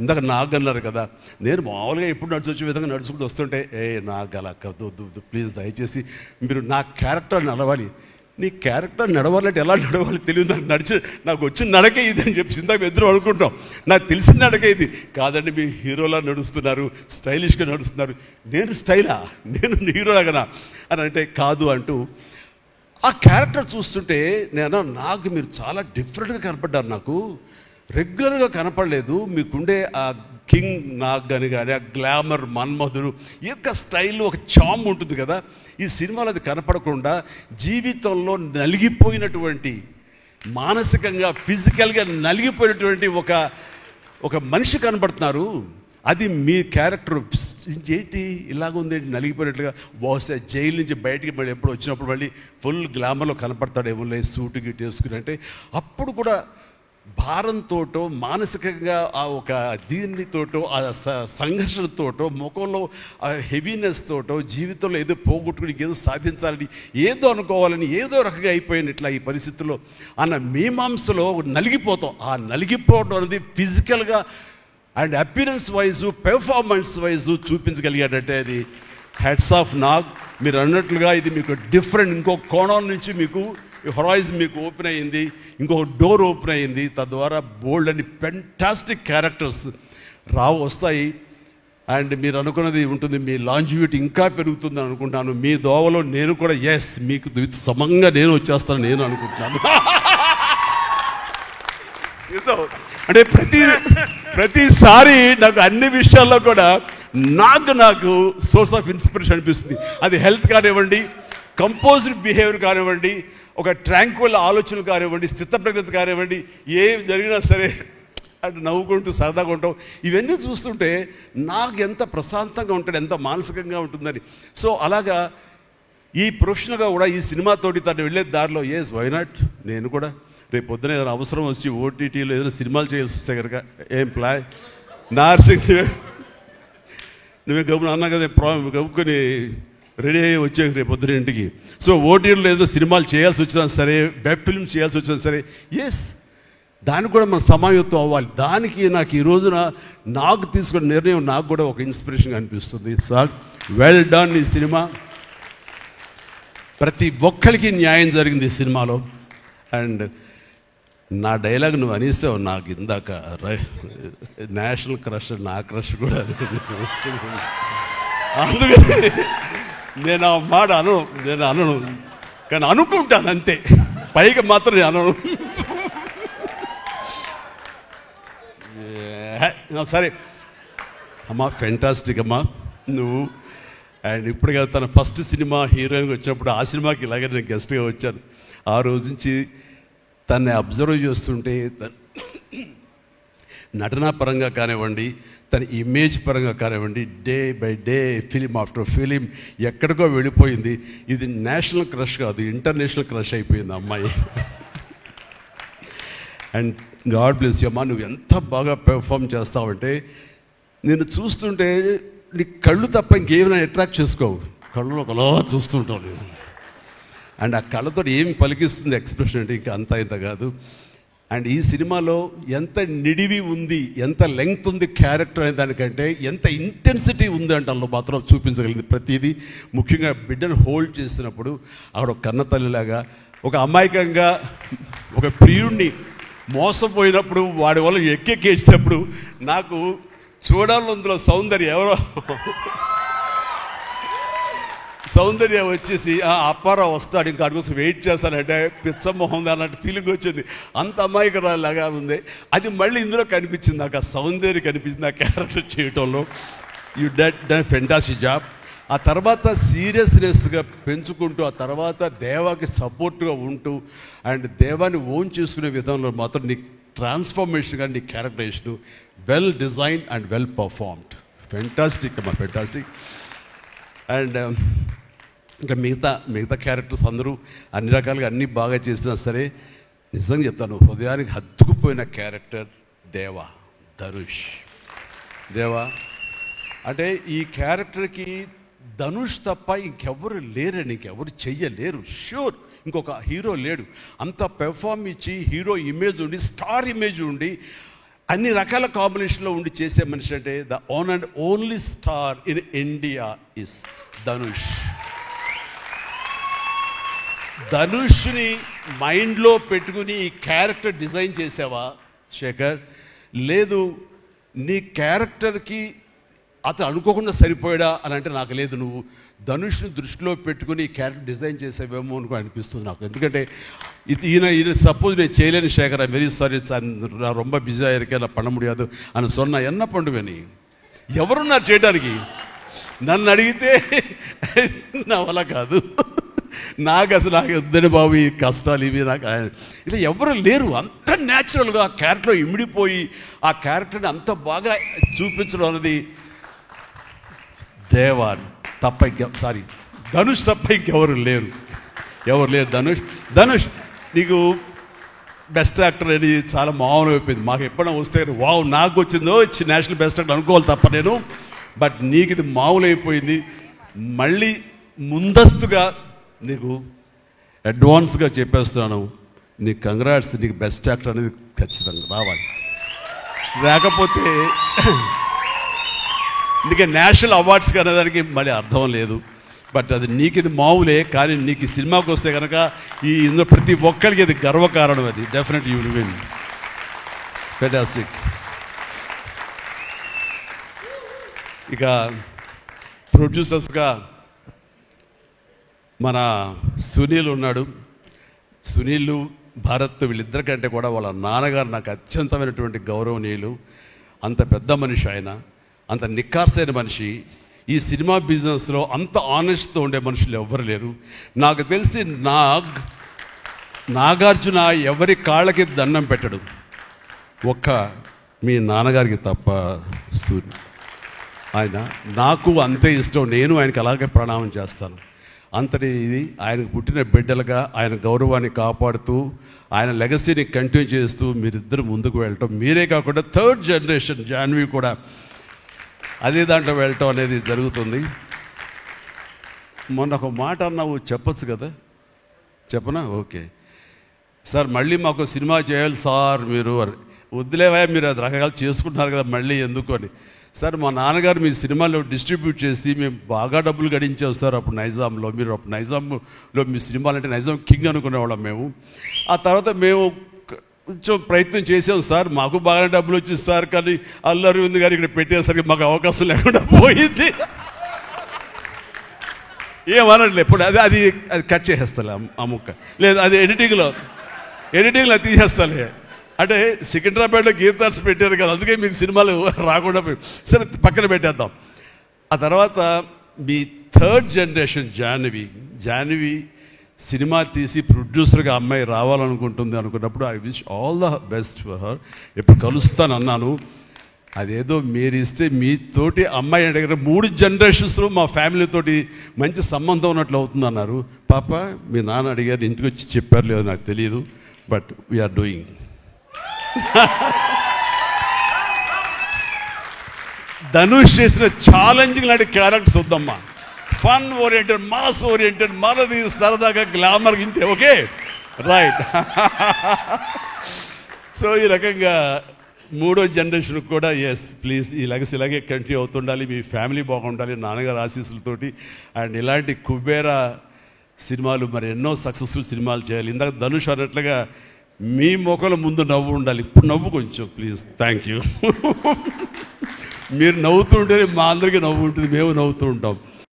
ఇందాక నాకు అన్నారు కదా, నేను మామూలుగా ఎప్పుడు నడిచి వచ్చే విధంగా నడుచుకుంటూ వస్తుంటే, నాకు అలా వద్దు ప్లీజ్ దయచేసి మీరు నా క్యారెక్టర్ నడవాలి. నీ క్యారెక్టర్ నడవాలంటే ఎలా నడవాలి తెలియదు, నాకు వచ్చిన నడకే ఇది అని చెప్పి ఇందాక ఇద్దరు అనుకుంటాం. నాకు తెలిసిన నడకే ఇది కాదండి, మీ హీరోలా నడుస్తున్నారు, స్టైలిష్గా నడుస్తున్నారు. నేను స్టైలా, నేను హీరోలా కదా అని అంటే కాదు అంటూ ఆ క్యారెక్టర్ చూస్తుంటే నాకు మీరు చాలా డిఫరెంట్గా కనపడ్డారు. నాకు రెగ్యులర్గా కనపడలేదు. మీకుండే ఆ కింగ్ నాగ్ అని కానీ ఆ గ్లామర్ మన్మధుడు యొక్క స్టైల్లో ఒక చామ్ ఉంటుంది కదా, ఈ సినిమాలో అది కనపడకుండా జీవితంలో నలిగిపోయినటువంటి, మానసికంగా ఫిజికల్గా నలిగిపోయినటువంటి ఒక మనిషి కనపడుతున్నారు. అది మీ క్యారెక్టర్. ఏంటి ఇలాగుంది నలిగిపోయినట్లుగా, బహుశా జైలు నుంచి బయటికి మళ్ళీ ఎప్పుడు వచ్చినప్పుడు మళ్ళీ ఫుల్ గ్లామర్లో కనపడతాడేమో సూటు గిట్టు వేసుకుని అంటే, అప్పుడు కూడా భారంతోటో మానసికంగా ఆ ఒక దీనితోటో ఆ సంఘర్షణతోటో ముఖంలో ఆ హెవీనెస్ తోటో జీవితంలో ఏదో పోగొట్టుకుని ఏదో సాధించాలని ఏదో అనుకోవాలని ఏదో రకంగా అయిపోయినట్లా ఈ పరిస్థితుల్లో అన్న మీమాంసలో నలిగిపోతాం. ఆ నలిగిపోవడం అనేది ఫిజికల్గా and appearance wise performance wise చూపించగలిగాడంటే అది హెడ్స్ ఆఫ్ నాగ్. మీరు అన్నట్లుగా ఇది మీకు డిఫరెంట్, ఇంకో కోణం నుంచి మీకు హొరైజన్ మీకు ఓపెన్ అయ్యింది, ఇంకొక డోర్ ఓపెన్ అయ్యింది. తద్వారా బోల్డ్ అని ఫెంటాస్టిక్ క్యారెక్టర్స్ వస్తాయి. అండ్ మీరు అనుకున్నది ఉంటుంది, మీ లాంజివిటీ ఇంకా పెరుగుతుందని అనుకుంటాను. మీ దోవలో నేను కూడా మీకు సమంగా నేను వచ్చేస్తాను నేను అనుకుంటున్నాను. అంటే ప్రతిసారి నాకు అన్ని విషయాల్లో కూడా నాకు సోర్స్ ఆఫ్ ఇన్స్పిరేషన్ అనిపిస్తుంది. అది హెల్త్ కానివ్వండి, కంపోజ్డ్ బిహేవియర్ కానివ్వండి, ఒక ట్రాంక్విల్ ఆలోచనలు కానివ్వండి, స్థితప్రజ్ఞత కానివ్వండి, ఏం జరిగినా సరే అంటే నవ్వుకుంటూ సరదాగా ఉంటాం. ఇవన్నీ చూస్తుంటే నాకు ఎంత ప్రశాంతంగా ఉంటుంది, ఎంత మానసికంగా ఉంటుందని. సో అలాగా ఈ ప్రొఫెషనల్గా కూడా ఈ సినిమాతోటి తను వెళ్ళే దారిలో వై నాట్ నేను కూడా రేపు పొద్దున ఏదైనా అవసరం వచ్చి ఓటీటీలో ఏదైనా సినిమాలు చేయాల్సి వస్తే కనుక ఏం ప్లాన్ నార్సింగ్ నువ్వే గబుని అన్నా కదా గబుకొని రెడీ అయ్యి వచ్చే రేపు పొద్దున ఇంటికి. సో ఓటీటీలో ఏదో సినిమాలు చేయాల్సి వచ్చినా సరే, వెబ్ ఫిల్మ్ చేయాల్సి వచ్చినా సరే, దానికి కూడా మనం సమాయత్తం అవ్వాలి. దానికి నాకు ఈ రోజున నాకు తీసుకున్న నిర్ణయం నాకు కూడా ఒక ఇన్స్పిరేషన్ అనిపిస్తుంది. Sir well done. ఈ సినిమా ప్రతి ఒక్కరికి న్యాయం జరిగింది ఈ సినిమాలో. అండ్ నా డైలాగ్ నువ్వు అనిస్తావు నాకు ఇందాక నేషనల్ క్రష్, నా క్రష్ కూడా. అందుకని నేను ఆ మాట అనను కానీ అనుకుంటాను అంతే, పైకి మాత్రం నేను అనను. సరే అమ్మా, ఫెంటాస్టిక్ అమ్మా నువ్వు. అండ్ ఇప్పుడు కదా తన ఫస్ట్ సినిమా హీరోయిన్గా వచ్చినప్పుడు ఆ సినిమాకి ఇలాగే నేను గెస్ట్గా వచ్చాను. ఆ రోజు నుంచి తనని అబ్జర్వ్ చేస్తుంటే నటనా పరంగా కానివ్వండి, తన ఇమేజ్ పరంగా కానివ్వండి, day by day film after film ఎక్కడికో వెళ్ళిపోయింది. ఇది నేషనల్ క్రష్ కాదు, ఇంటర్నేషనల్ క్రష్ అయిపోయింది అమ్మాయి. అండ్ గాడ్ బ్లెస్ యూ అమ్మా. నువ్వు ఎంత బాగా పెర్ఫామ్ చేస్తావంటే నేను చూస్తుంటే నీ కళ్ళు తప్ప ఇంకేమైనా అట్రాక్ట్ చేసుకోవు, కళ్ళు ఒకలా చూస్తుంటావు నేను. అండ్ ఆ కళ్ళతో ఏమి పలికిస్తుంది ఎక్స్ప్రెషన్ అంటే ఇంకా అంత ఇంత కాదు. అండ్ ఈ సినిమాలో ఎంత నిడివి ఉంది, ఎంత లెంగ్త్ ఉంది క్యారెక్టర్ అనే దానికంటే ఎంత ఇంటెన్సిటీ ఉంది అంటే అందులో మాత్రం చూపించగలిగింది ప్రతిదీ. ముఖ్యంగా బిడ్డను హోల్డ్ చేసినప్పుడు ఆవిడ ఒక కన్న తల్లిలాగా, ఒక అమాయకంగా ఒక ప్రియుడిని మోసపోయినప్పుడు వాడి వల్ల ఎక్కేసినప్పుడు నాకు చూడాలి అందులో సౌందర్య వచ్చేసి అప్పారావు వస్తాడు ఇంకా కోసం వెయిట్ చేస్తానంటే పిచ్చమోహం అన్నట్టు ఫీలింగ్ వచ్చింది. అంత అమాయకురాలాగా ఉంది. అది మళ్ళీ ఇందులో కనిపించింది నాకు, ఆ సౌందర్య కనిపించింది ఆ క్యారెక్టర్ చేయటంలో. You done fantastic job. ఆ తర్వాత సీరియస్నెస్గా పెంచుకుంటూ, ఆ తర్వాత దేవాకి సపోర్ట్గా ఉంటూ అండ్ దేవాన్ని ఓన్ చేసుకునే విధంలో మాత్రం నీ ట్రాన్స్ఫర్మేషన్ కానీ నీ characterization well designed and well performed. Fantastic అమ్మా, ఫెంటాస్టిక్. అండ్ ఇంకా మిగతా క్యారెక్టర్స్ అందరూ అన్ని రకాలుగా అన్నీ బాగా చేసినా సరే నిజంగా చెప్తాను, హృదయానికి హత్తుకుపోయిన క్యారెక్టర్ ధనుష్. అంటే ఈ క్యారెక్టర్కి ధనుష్ తప్ప ఇంకెవరు లేరని, ఇంకెవరు చెయ్యలేరు. ష్యూర్ ఇంకొక హీరో లేడు. అంత పెర్ఫార్మ్ ఇచ్చి హీరో ఇమేజ్ ఉండి, స్టార్ ఇమేజ్ ఉండి అన్ని రకాల కాంబినేషన్లో ఉండి చేసే మనిషి అంటే the one and only star in India is Dhanush. ధనుష్ని మైండ్లో పెట్టుకుని ఈ క్యారెక్టర్ డిజైన్ చేసావా శేఖర్? లేదు, నీ క్యారెక్టర్కి అతను అనుకోకుండా సరిపోయాడా అని అంటే నాకు లేదు. నువ్వు ధనుష్ని దృష్టిలో పెట్టుకుని ఈ క్యారెక్టర్ డిజైన్ చేసేవేమో అనుకో అనిపిస్తుంది నాకు. ఎందుకంటే ఈయన సపోజ్ నేను చేయలేని Shekhar, I very sorry sir, నా ரொம்ப బిజీగా இருக்கேன், நான் பண்ண முடியாது అని சொன்னா என்ன பண்ணுவேని? ఎవరున్నారు చేయడానికి? నన్ను అడిగితే నా వల్ల కాదు, నాకు అసలు నాకు వద్దని బాబు ఈ కష్టాలు ఇవి నాకు ఇలా ఎవరు లేరు. అంత న్యాచురల్గా ఆ క్యారెక్టర్లో ఇమిడిపోయి ఆ క్యారెక్టర్ని అంత బాగా చూపించడం అన్నది దేవాన్ తప్ప సారీ ధనుష్ తప్ప ఇంకెవరు లేరు. ధనుష్ నీకు బెస్ట్ యాక్టర్ అని చాలా మామూలు అయిపోయింది. మాకు ఎప్పుడైనా వస్తే వావ్ నాకు వచ్చిందో నేషనల్ బెస్ట్ యాక్టర్ అనుకోవాలి తప్ప నేను. బట్ నీకు ఇది మామూలు అయిపోయింది. మళ్ళీ ముందస్తుగా నీకు అడ్వాన్స్గా చెప్పేస్తున్నాను, నీకు కంగ్రాట్స్, నీకు బెస్ట్ యాక్టర్ అనేది ఖచ్చితంగా రావాలి. లేకపోతే నీకు నేషనల్ అవార్డ్స్ అనేదానికి మళ్ళీ అర్థం లేదు. బట్ అది నీకు ఇది మామూలే, కానీ నీకు ఈ సినిమాకి వస్తే కనుక ఇందులో ప్రతి ఒక్కరికి ఇది గర్వకారణం. అది definite you will win. Fantastic. ఇక ప్రొడ్యూసర్స్గా మన సునీల్ ఉన్నాడు. సునీల్, భారత్ వీళ్ళిద్దరికంటే కూడా వాళ్ళ నాన్నగారు నాకు అత్యంతమైనటువంటి గౌరవనీయులు. అంత పెద్ద మనిషి ఆయన, అంత నిక్కార్సైన మనిషి. ఈ సినిమా బిజినెస్లో అంత ఆనెస్ట్తో ఉండే మనుషులు ఎవ్వరు లేరు. నాకు తెలిసి నాగార్జున ఎవరి కాళ్ళకి దండం పెట్టడు, ఒక్క మీ నాన్నగారికి తప్ప. ఆయన నాకు అంతే ఇష్టం, నేను ఆయనకి అలాగే ప్రణామం చేస్తాను. అంతటి ఇది ఆయనకు పుట్టిన బిడ్డలుగా ఆయన గౌరవాన్ని కాపాడుతూ ఆయన లెగసీని కంటిన్యూ చేస్తూ మీరిద్దరు ముందుకు వెళ్ళటం, మీరే కాకుండా థర్డ్ జనరేషన్ జాన్వి కూడా అదే దాంట్లో వెళ్ళటం అనేది జరుగుతుంది. మొన్న ఒక మాట అన్నావు, చెప్పచ్చు కదా? చెప్పనా? ఓకే సార్, మళ్ళీ మాకు సినిమా చేయాలి సార్ మీరు. వద్దులేవా, మీరు అది రకరకాలు చేసుకుంటున్నారు కదా మళ్ళీ ఎందుకు అని. సార్ మా నాన్నగారు మీ సినిమాలో డిస్ట్రిబ్యూట్ చేసి మేము బాగా డబ్బులు గడించాం సార్ అప్పుడు నైజాంలో. మీరు అప్పుడు నైజాంలో మీ సినిమాలు అంటే నైజాం కింగ్ అనుకునేవాళ్ళం మేము. ఆ తర్వాత మేము కొంచెం ప్రయత్నం చేసాం సార్, మాకు బాగానే డబ్బులు వచ్చింది సార్, కానీ అల్లు అరవింద్ గారు ఇక్కడ పెట్టేసరికి మాకు అవకాశం లేకుండా పోయింది. ఏమనట్లే ఇప్పుడు అది అది అది కట్ చేసేస్తాలే ఆ ముక్క, లేదు అది ఎడిటింగ్లో తీసేస్తాలే. అంటే సికింద్రాబాద్లో గీతార్స్ పెట్టారు కదా, అందుకే మీకు సినిమాలు రాకుండా పోయి సరే పక్కన పెట్టేద్దాం. ఆ తర్వాత మీ థర్డ్ జనరేషన్ జాహ్నవి సినిమా తీసి ప్రొడ్యూసర్గా అమ్మాయి రావాలనుకుంటుంది అనుకున్నప్పుడు I wish all the best for her. ఎప్పుడు కలుస్తాను అన్నాను. అదేదో మీరు ఇస్తే మీతోటి అమ్మాయి అడిగిన 3 జనరేషన్స్లో మా ఫ్యామిలీతోటి మంచి సంబంధం ఉన్నట్లు అవుతుంది అన్నారు. పాప మీ నాన్న అడిగారు, ఇంటికి వచ్చి చెప్పారు లేదో నాకు తెలియదు, బట్ వీఆర్ డూయింగ్. ధనుష్ చేసిన ఛాలెంజింగ్ లాంటి క్యారెక్టర్స్ వద్దమ్మా. ఫన్ ఓరియంటెడ్, మాస్ ఓరియంటెడ్, మనది సరదాగా గ్లామర్ ఇంతే. Okay right. సో ఈ రకంగా 3వ జనరేషన్ కూడా ఎస్ ప్లీజ్ ఈ లెగసీ ఇలాగే కంటిన్యూ అవుతుండాలి, మీ ఫ్యామిలీ బాగుండాలి నాన్నగారు ఆశీస్సులతోటి. అండ్ ఇలాంటి కుబేరా సినిమాలు మరి ఎన్నో సక్సెస్ఫుల్ సినిమాలు చేయాలి. ఇందాక ధనుష్ అన్నట్లుగా మీ మొక్కల ముందు నవ్వు ఉండాలి. ఇప్పుడు నవ్వు కొంచెం ప్లీజ్. Thank you. మీరు నవ్వుతూ ఉంటేనే మా అందరికీ నవ్వు ఉంటుంది, మేము నవ్వుతూ ఉంటాం.